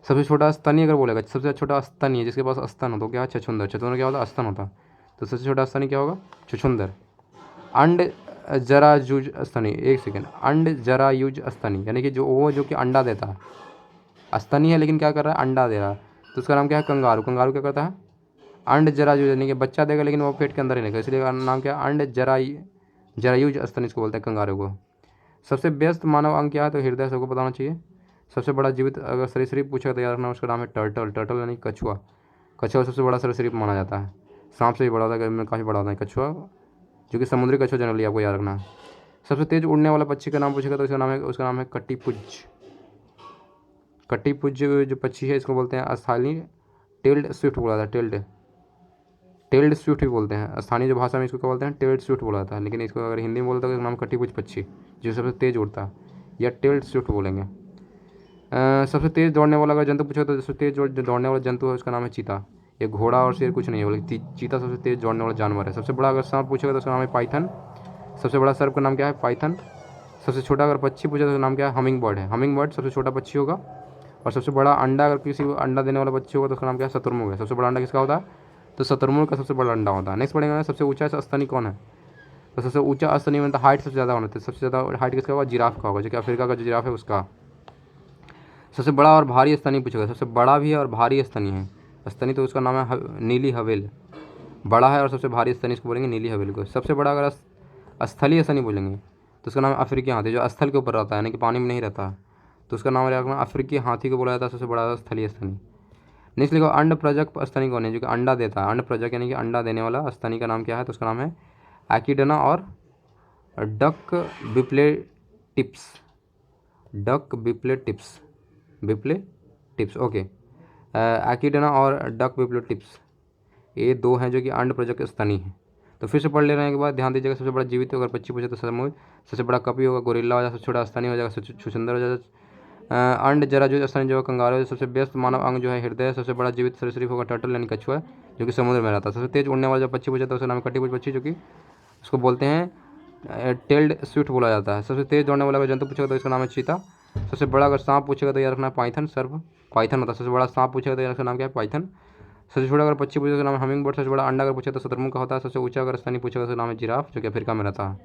सबसे छोटा स्तनी अगर बोलेगा, सबसे छोटा स्तनी है जिसके पास स्तन हो तो क्या है, छछूंदर। छछूंदर क्या होता है, स्तन होता है, तो सबसे छोटा स्तनी क्या होगा, छछूंदर। अंड जरायुज स्तनी, एक सेकेंड, अंड जरायुज स्तनी यानी कि जो वो जो कि अंडा देता है, स्तनी है लेकिन क्या कर रहा है, अंडा दे रहा है, तो उसका नाम क्या है, कंगारू। कंगारू क्या करता है, अंड जरायुज यानी कि बच्चा देगा लेकिन वो पेट के अंदर ही रहेगा, इसलिए नाम क्या है, अंड जरायुज स्तनी इसको बोलते हैं, कंगारू को। सबसे व्यस्त मानव अंग क्या है, तो हृदय, सबको पता होना चाहिए। सबसे बड़ा जीवित अगर सरीसृप पूछा तो याद रखना उसका नाम है टर्टल। टर्टल यानी कछुआ। कछुआ सबसे बड़ा सरीसृप माना जाता है, सांप से भी बड़ा होता है, काफ़ी बड़ा होता है कछुआ, जो कि समुद्री कछुआ जनरली आपको याद रखना है। सबसे तेज उड़ने वाला पक्षी का नाम पूछेगा तो उसका नाम है कटिपुज। कटिपुज जो पक्षी है इसको बोलते हैं स्थानीय टेल्ड स्विफ्ट बोला जाता है, टेल्ड स्विफ्ट भी बोलते हैं, स्थानीय जो भाषा में इसको क्या बोलते हैं, टेल्ड स्विफ्ट बोला जाता है, लेकिन इसको अगर हिंदी में बोलते हैं तो नाम कटिपुज पक्षी जो सबसे तेज उड़ता है, या टेल्ड स्विफ्ट बोलेंगे। सबसे तेज दौड़ने वाला अगर जंतु पूछो तो सबसे तेज जो दौड़ने वाला जंतु है उसका नाम है चीता। ये घोड़ा और शेर कुछ नहीं है, बल्कि चीता सबसे तेज दौड़ने वाला जानवर है। सबसे बड़ा अगर सांप पूछेगा तो उसका नाम है पाइथन। सबसे बड़ा सर्प का नाम क्या है, पाइथन। सबसे छोटा अगर पक्षी पूछे तो उसका नाम क्या है, हमिंग बर्ड है। हमिंग बर्ड सबसे छोटा पक्षी होगा। और सबसे बड़ा अंडा अगर किसी अंडा देने वाला पक्षी होगा तो उसका नाम क्या है, शतुरमुर्ग है। सबसे बड़ा अंडा किसका होता है, तो शतुरमुर्ग का सबसे बड़ा अंडा होता है। नेक्स्ट पढ़ेंगे सबसे ऊंचा स्तनी कौन है, तो सबसे ऊंचा स्तनी मतलब हाइट सबसे ज़्यादा होना चाहिए, सबसे ज़्यादा हाइट किसका होगा, जिराफ का होगा, जो कि अफ्रीका का जो जिराफ है उसका। सबसे बड़ा और भारी स्तनी पूछेगा, सबसे बड़ा भी है और भारी स्तनी है स्तनी, तो उसका नाम है नीली हवेल। बड़ा है और सबसे भारी स्तनी इसको बोलेंगे नीली हवेल को। सबसे बड़ा अगर स्थलीय स्तनी बोलेंगे तो उसका नाम अफ्रीकी हाथी, जो स्थल के ऊपर रहता है यानी कि पानी में नहीं रहता, तो उसका नाम रखना अफ्रीकी हाथी को बोला जाता है सबसे बड़ा स्थलीय स्तनी। नेक्स्ट लिखो अंड प्रजक स्तनी कौन है, जो कि अंडा देता है, अंड प्रजक यानी कि अंडा देने वाला स्तनी का नाम क्या है, तो उसका नाम है एकिडना और duck platypus. Duck platypus, platypus okay. Echidna और डक बिप्लेटिप्स ये दो हैं जो कि अंड प्रजक स्तनी है। तो फिर से पढ़ लेने के बाद ध्यान दीजिएगा, सबसे बड़ा जीवित अगर पक्षी पूछे तो शतुरमुर्ग, सबसे बड़ा कपी होगा गोरिल्ला हो जाएगा, सबसे छोटा स्तनी हो जाएगा छुछुंदर हो जाएगा। अंड जरायुज स्तनी जो है कंगारू है। सबसे व्यस्त मानव अंग जो है हृदय। सबसे बड़ा जीवित सरीसृप होगा टर्टल यानी कछुआ, जो कि समुद्र में रहता है। सबसे तेज उड़ने वाला जो पक्षी पूछा तो उसका नाम है कटिपुज पक्षी, जो कि उसको बोलते हैं टेल्ड स्विफ्ट बोला जाता है। सबसे तेज दौड़ने वाला अगर जंतु पूछेगा तो इसका नाम है चीता। सबसे बड़ा अगर सांप पूछेगा तो याद रखना पाइथन, सर्प पाइथन होता है। सबसे बड़ा सांप पूछेगा तो यार उसका नाम क्या है, पाइथन। सबसे छोटा अगर पक्षी पूछेगा तो नाम है हमिंग बर्ड। सबसे बड़ा अंडा अगर पूछे तो शतुरमुर्ग का होता है। सबसे ऊंचा अगर स्तनी पूछेगा तो नाम है जिराफ, जो कि अफ्रीका में रहता है।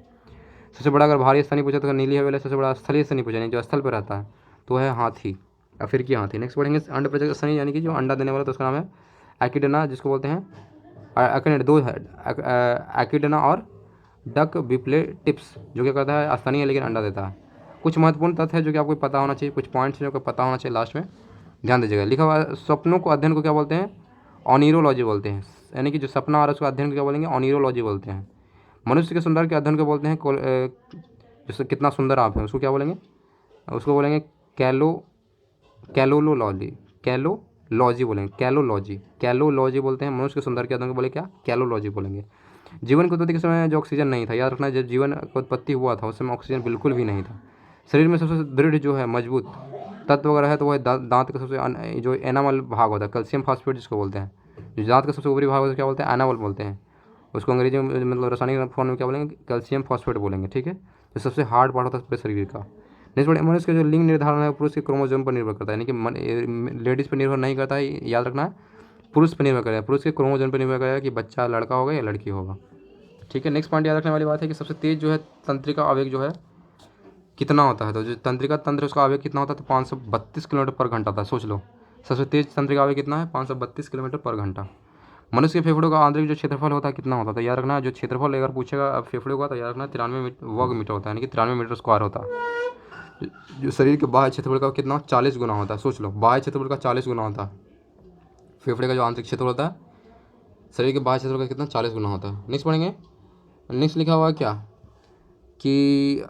सबसे बड़ा अगर भारी स्तनी पूछे तो नीली हवेली। सबसे बड़ा स्थलीय स्तनी पूछे जो स्थल पर रहता है तो है हाथी, अफ्रीकी हाथी। नेक्स्ट पढ़ेंगे अंड प्रजक स्तनी यानी कि जो अंडा देने वाला, तो उसका नाम है एकिडना, जिसको बोलते हैं एकिड, दो है एकिडना और डक बिप्लेटिप्स, जो क्या करता है स्तनी है लेकिन अंडा देता है। कुछ महत्वपूर्ण तथ्य है जो कि आपको पता होना चाहिए, कुछ पॉइंट्स जो कि पता होना चाहिए लास्ट में ध्यान दीजिएगा। लिखा हुआ स्वप्नों को अध्ययन को क्या बोलते हैं, ऑनिरोलॉजी बोलते हैं, यानी कि जो सपना आ रहा है उसका अध्ययन को क्या बोलेंगे, ऑनिरोलॉजी बोलते हैं। मनुष्य के सौंदर्य के अध्ययन को बोलते हैं जैसे कितना सुंदर आप हैं उसको क्या बोलेंगे, उसको बोलेंगे कैलोलॉजी, कैलोलॉजी बोलेंगे, कैलोलॉजी बोलते हैं। मनुष्य के सौंदर्य के अध्ययन को बोले क्या, कैलोलॉजी बोलेंगे। जीवन की उत्पत्ति के समय जो ऑक्सीजन नहीं था, याद रखना जब जीवन की उत्पत्ति हुआ था उस समय ऑक्सीजन बिल्कुल भी नहीं था। शरीर में सबसे दृढ़ जो है मजबूत तत्व वगैरह है तो वह दांत का सबसे जो एनामल भाग होता है, कैल्शियम फॉस्फेट जिसको बोलते हैं। जो दांत का सबसे ऊपरी भाग होता है क्या बोलते हैं, एनामल बोलते हैं उसको, अंग्रेजी में मतलब रासायनिक फॉर्म में क्या बोलेंगे, कैल्शियम फॉस्फेट बोलेंगे। ठीक है, जो सबसे हार्ड पार्ट होता है पूरे शरीर का। नेक्स्ट बड़े मनुष्य का जो लिंग निर्धारण है पुरुष के क्रोमोसोम पर निर्भर करता है, यानी कि लेडीज़ पर निर्भर नहीं करता है, याद रखना है पुरुष पर निर्भर करेगा, पुरुष के क्रोमोसोम पर निर्भर करेगा कि बच्चा लड़का होगा या लड़की होगा। ठीक है, नेक्स्ट पॉइंट याद रखने वाली बात है कि सबसे तेज जो है तंत्रिका आवेग जो है कितना होता है, तो जो तंत्रिका तंत्र उसका आवेग कितना होता है, तो 532 किलोमीटर पर घंटा था। सोच लो सबसे तेज तंत्रिका आवेग कितना है, 532 किलोमीटर पर घंटा। मनुष्य के फेफड़ों का आंतरिक जो क्षेत्रफल होता है कितना होता है, तो याद रखना जो क्षेत्रफल अगर पूछेगा फेफड़ों का तो याद रखना 93 वर्ग मीटर होता है, यानी कि 93 मीटर स्क्वायर होता है। जो शरीर के बाह्य क्षेत्रफल का कितना 40 गुना होता है, सोच लो बाह्य क्षेत्रफल का 40 गुना होता है। फेफड़े का जो आंतरिक क्षेत्रफल होता है शरीर के बाह्य क्षेत्रफल का कितना 40 गुना होता है। नेक्स्ट पढ़ेंगे। नेक्स्ट लिखा हुआ है क्या कि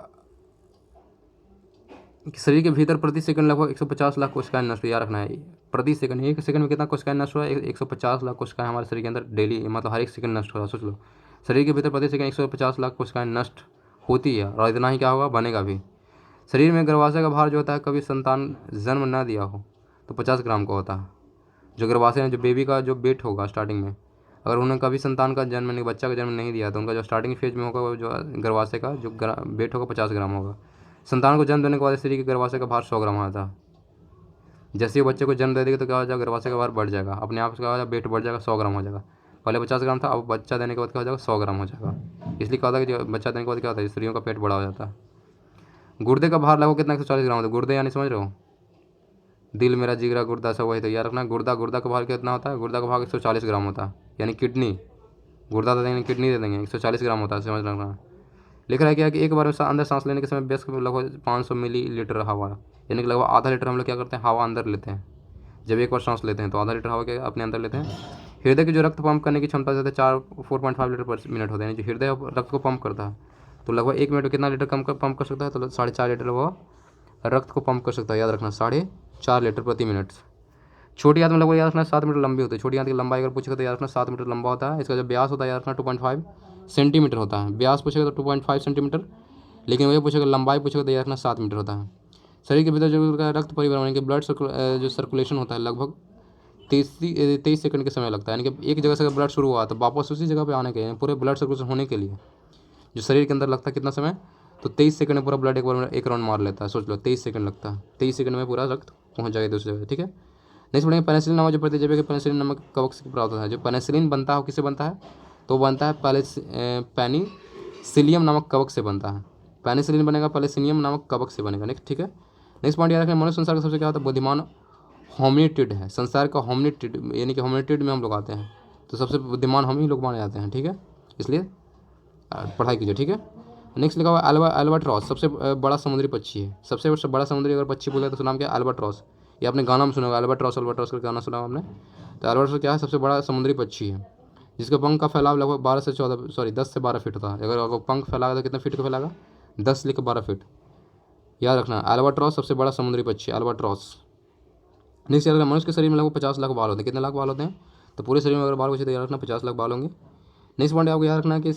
शरीर के भीतर प्रति सेकंड लगभग 150 लाख कोशिकाएं नष्ट, याद रखना है प्रति सेकंड, एक सेकंड में कितना कोशिकाएं नष्ट हुआ है, 150 लाख कोशिकाएं हमारे शरीर के अंदर डेली, मतलब हर एक सेकंड नष्ट हो रहा है। सोच लो शरीर के भीतर प्रति सेकंड 150 लाख कोशिकाएं नष्ट होती है, और इतना ही क्या होगा बनेगा भी। शरीर में गर्भाशय का भार जो होता है, कभी संतान जन्म न दिया हो तो 50 ग्राम का होता है। जो गर्भाशय में जो बेबी का जो वेट होगा स्टार्टिंग में, अगर उन्होंने कभी संतान का जन्म नहीं, बच्चा का जन्म नहीं दिया तो उनका जो स्टार्टिंग फेज में होगा वो जो गर्भाशय का जो वेट होगा 50 ग्राम होगा। संतान को जन्म देने के बाद शरीर के गर्भाशय का भार 100 ग्राम आता है। जैसे ही बच्चे को जन्म दे देगा तो क्या हो जाएगा, गर्भाशय का भार बढ़ जाएगा, अपने आप से क्या हो जाएगा, वेट बढ़ जाएगा, 100 ग्राम हो जाएगा। पहले 50 ग्राम था, अब बच्चा देने के बाद क्या हो जाएगा, 100 ग्राम हो जाएगा। इसलिए कहा था कि जो बच्चा देने के बाद क्या होता है, स्त्रियों का पेट बड़ा हो जाता है। गुर्दे का भार लगभग कितना 140 ग्राम होता है। गुर्दे यानी समझ रहे हो, दिल मेरा जिगरा गुर्दा सब वही, तो याद रखना गुर्दा का भार कितना होता है, गुर्दा का भार 140 ग्राम होता है। यानी किडनी, गुर्दा दे देंगे किडनी दे देंगे, 140 ग्राम होता है, समझ रखना। लिख रहा है क्या कि एक बार में अंदर सांस लेने के समय व्यस्क लगभग 500 मिलीलीटर हवा, यानी कि लगभग आधा लीटर हम लोग क्या करते हैं, हवा अंदर लेते हैं। जब एक बार सांस लेते हैं तो आधा लीटर हवा के अपने अंदर लेते हैं। हृदय की जो रक्त पंप करने की क्षमता से 4.5 लीटर पर मिनट होता है, यानी जो हृदय रक्त को पंप करता है तो लगभग 1 मिनट में कितना लीटर पंप कर सकता है, तो 4.5 लीटर वो रक्त को पंप कर सकता है। याद रखना 4.5 लीटर प्रति मिनट। छोटी आंत में लगभग याद रखना 7 मीटर लंबी होती है। छोटी आंत की लंबाई अगर पूछेगा तो याद रखना 7 मीटर लंबा होता है। इसका जो व्यास होता है याद रखना 2.5 सेंटीमीटर होता है। व्यास पूछेगा तो 2.5 सेंटीमीटर, लेकिन वही पूछेगा लंबाई पूछेगा तो याद रखना 7 मीटर होता है। शरीर के भीतर जो रक्त परिवहन के ब्लड जो सर्कुलेशन होता है लगभग 23 सेकंड के समय लगता है। यानी कि एक जगह से अगर ब्लड शुरू हुआ तो वापस उसी जगह पे आने के पूरे ब्लड सर्कुलेशन होने के लिए जो शरीर के अंदर लगता है कितना समय, तो 23 सेकंड में पूरा ब्लड एक राउंड मार लेता है। सोच लो 23 सेकंड लगता है, 23 सेकंड में पूरा रक्त पहुंच जाएगा दूसरी जगह। ठीक है, नेक्स्ट पढ़ेंगे पेनिसिलिन नामक जो प्रतिजैविक है, पेनिसिलिन नामक कवक से प्राप्त होता है। जो पेनिसिलिन बनता है वो किससे बनता है, तो बनता है पेनिसिलियम नामक कवक से बनता है। पेनिसिलिन बनेगा पेनिसिलियम नामक कवक से बनेगा। नेक्स्ट ठीक है, नेक्स्ट पॉइंट याद रखें, मनुष्य संसार का सबसे क्या होता है, बुद्धिमान होमिनिटिड है। संसार का होमिनिटिड यानी कि होमिनिटिड में हम लोग आते हैं, तो सबसे बुद्धिमान हम ही लोग माने जाते हैं। ठीक है, इसलिए पढ़ाई कीजिए। ठीक है, नेक्स्ट लिखा हुआ अल्बाट्रॉस सबसे बड़ा समुद्री पक्षी है। सबसे बड़ा समुद्री अगर पक्षी बोले तो उसका नाम क्या है, अल्बाट्रॉस। ये आपने गाना में सुना होगा, अल्बाट्रॉस अल्बाट्रॉस का गाना सुना आपने। तो अल्बाट्रॉस क्या है, सबसे बड़ा समुद्री पक्षी है जिसका पंख का फैलाव लगभग 10 से 12 फीट होता है। अगर पंख फैलागा तो कितना फीट का फैलागा, 10 लेकर 12 फीट। याद रखना अल्बाट्रॉस सबसे बड़ा समुद्री पक्षी अल्बाट्रॉस। नेक्स्ट याद रखना मनुष्य के शरीर में लगभग 50 लाख बाल होते हैं। कितने लाख बाल होते हैं, तो पूरे शरीर में अगर बाल बचे तो याद रखना 50 लाख बाल होंगे। नेक्स्ट पॉइंट आपको याद रखना है कि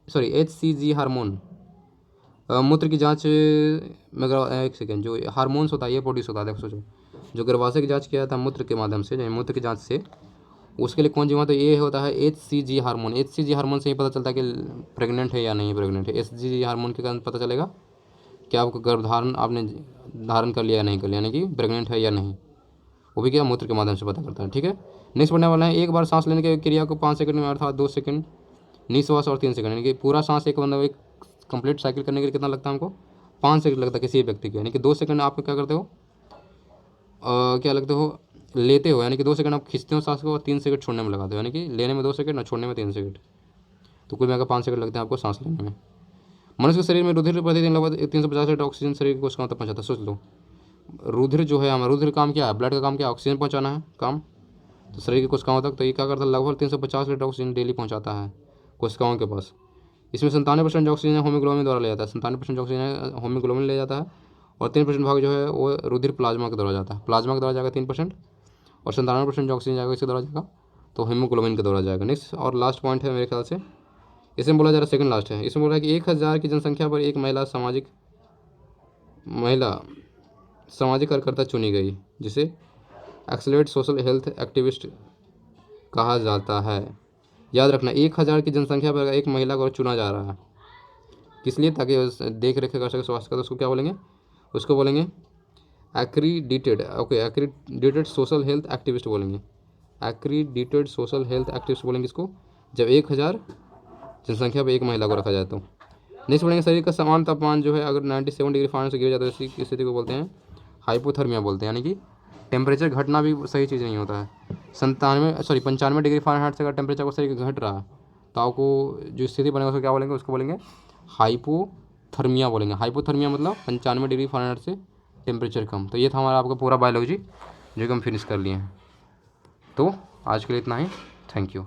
HCG हार्मोन मूत्र की जांच में एक सेकेंड जो हार्मोन्स होता है ये प्रोड्यूस होता है। देखो सोचो, जो गर्भाशय की जांच किया था मूत्र के माध्यम से, मूत्र की जांच से, उसके लिए कौन जीवा, तो ये होता है HCG हार्मोन। HCG हार्मोन से ही पता चलता है कि प्रेग्नेंट है या नहीं प्रेग्नेंट है। HCG हार्मोन के कारण पता चलेगा कि आपको गर्भधारण आपने धारण कर लिया या नहीं कर लिया, यानी कि प्रेग्नेंट है या नहीं, वो भी क्या मूत्र के माध्यम से पता करता है। ठीक है, नेक्स्ट पढ़ने वाला है, एक बार सांस लेने की क्रिया को 5 सेकंड में अर्थात 2 सेकंड निश्वास और 3 सेकंड, यानी कि पूरा सांस एक मतलब एक कंप्लीट साइकिल करने के लिए कितना लगता है हमको, 5 सेकंड लगता है किसी व्यक्ति के। यानी कि 2 सेकंड आप क्या करते हो, क्या लगते हो, लेते हो, यानी कि 2 सेकंड आप खींचते हो सांस को और 3 सेकंड छोड़ने में लगाते हो, यानी कि लेने में 2 सेकंड और छोड़ने में 3 सेकंड, तो कुल मिलाकर 5 सेकंड लगते हैं आपको सांस लेने में। मनुष्य के शरीर में रुधिर प्रतिदिन लगभग 350 लीटर ऑक्सीजन शरीर को कोशिकाओं तक पहुँचाता है। सोच लो रुधिर जो है हमारा, रुधिर काम क्या है, ब्लड का काम क्या है, ऑक्सीजन पहुँचाना है काम, तो शरीर की कोशिकाओं तक, तो ये क्या करता है, लगभग 350 लीटर ऑक्सीजन डेली पहुँचाता है कोशिकाओं के पास। इसमें 97% ऑक्सीजन होमोग्लोबिन द्वारा ले जाता है, 97% ऑक्सीजन होमोग्लोबिन ले जाता है, और 3% भाग जो है वो रुधिर प्लाज्मा के द्वारा जाता है। प्लाज्मा के द्वारा जाएगा 3%, और 97% जो ऑक्सीजन जाएगा इसके द्वारा जाएगा तो हीमोग्लोबिन के द्वारा जाएगा। नेक्स्ट और लास्ट पॉइंट है मेरे ख्याल से, इसमें बोला जा रहा है सेकंड लास्ट है, इसमें बोला है कि 1000 की जनसंख्या पर एक महिला सामाजिक कार्यकर्ता चुनी गई जिसे एक्सलेट सोशल हेल्थ एक्टिविस्ट कहा जाता है। याद रखना 1000 की जनसंख्या पर एक महिला को चुना जा रहा है, किस लिए, ताकि देख रेख कर सके स्वास्थ्य का, तो उसको क्या बोलेंगे, उसको बोलेंगे एक्रीडिटेड, ओके, एक्रीडिटेड सोशल हेल्थ एक्टिविस्ट बोलेंगे, एक्रीडिटेड सोशल हेल्थ एक्टिविस्ट बोलेंगे इसको, जब 1000 जनसंख्या पर एक महिला को रखा जाए तो। नेक्स्ट बोलेंगे शरीर का समान तापमान जो है अगर 97 डिग्री फारेनहाइट से गिर जाता है तो इस स्थिति को बोलते हैं हाइपोथर्मिया बोलते हैं, यानी कि टेम्परेचर घटना भी सही चीज़ नहीं होता है। पंचानवे डिग्री फ़ारेनहाइट से अगर टेम्परेचर को सही घट रहा है तो आपको जो स्थिति बनेगा उसको क्या बोलेंगे, उसको बोलेंगे हाइपोथर्मिया बोलेंगे। हाइपोथर्मिया मतलब 95 डिग्री फ़ारेनहाइट से टेम्परेचर कम। तो ये था हमारा आपका पूरा बायोलॉजी जो कि हम फिनिश कर लिए हैं। तो आज के लिए इतना ही। Thank you.